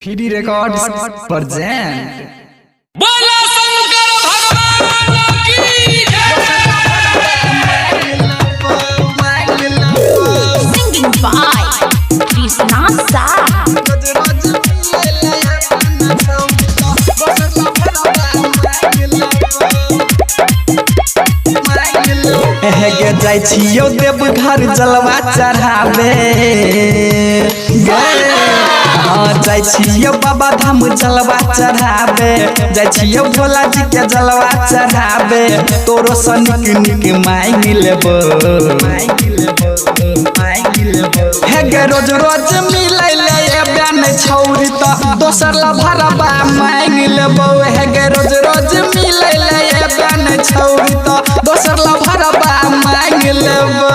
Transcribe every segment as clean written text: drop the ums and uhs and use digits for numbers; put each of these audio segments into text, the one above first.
Free records present. बोला शंकर भगवान की जय। Singing by Krishna Sa. गे जाय छियो देवघर जलवा चढ़ावे जाय छियो बाबा धाम जलवा चढ़ावे जाय छियो भोला जी के जलवा चढ़ावे तोरो सनिक निक मांग लेबो हे गे रोज रोज मिलै ले बयान छौरी त दोसर ला भरबा मांग लेबो हे गे रोज रोज मिलै ले बयान छौरी त दोसर ला भरबा मांग लेबो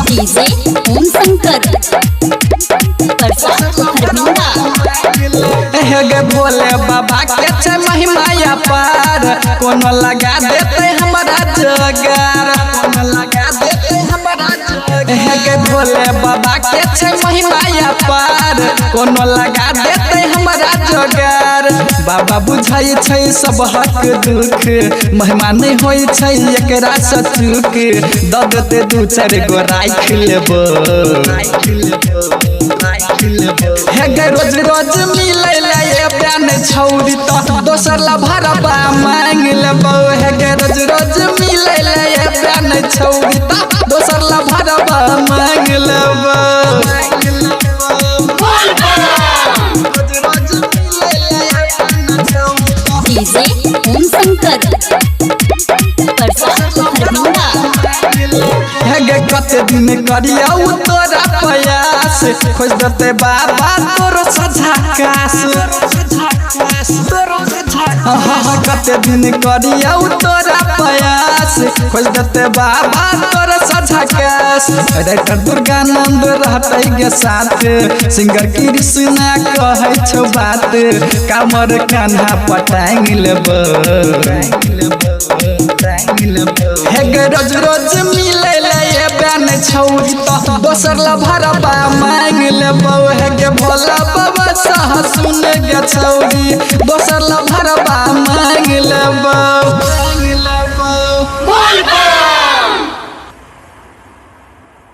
DJ Om Shankar. Persa Harbinda. हे गे भोले बाबा के छै महिमा पार कोनो लगा देते हमरा जगार कोनो लगा देते हमरा जगार हे गे भोले बाबा के छै महिमा पार कोनो लगा देते हमरा जगार बाबा बुझाई छै सब हक दुख महिमा नहीं होई छै एकरा से चूक द देते दू चार गो राख लेबो हे गे रोज रोज मिलै ले बयान छौरी त दोसर ला भरबा मांग लेबो हे गे रोज रोज मिलै ले बयान छौरी त दोसर ला भरबा मांग लेबो DJ Om Shankar. Persa Harbinda. हे गे कते दिन करिया तोरा प्रयास खोज देते बाबा तोरो सझाकास कते दिन करिया तोरा प्रयास खोज देते बाबा तोरो सझाकास राइटर दुर्गानंद रहते गे साथ सिंगर कृष्णा कहै छौ बात कामर कान्हा पटांग लेबो हे गे रोज रोज मिलै ले बयान छौरी त दोसर ला भरबा मांग लेबो हे गे भोला बाबा सह सुन गे छौरी दोसर ला भरबा मांग लेबो।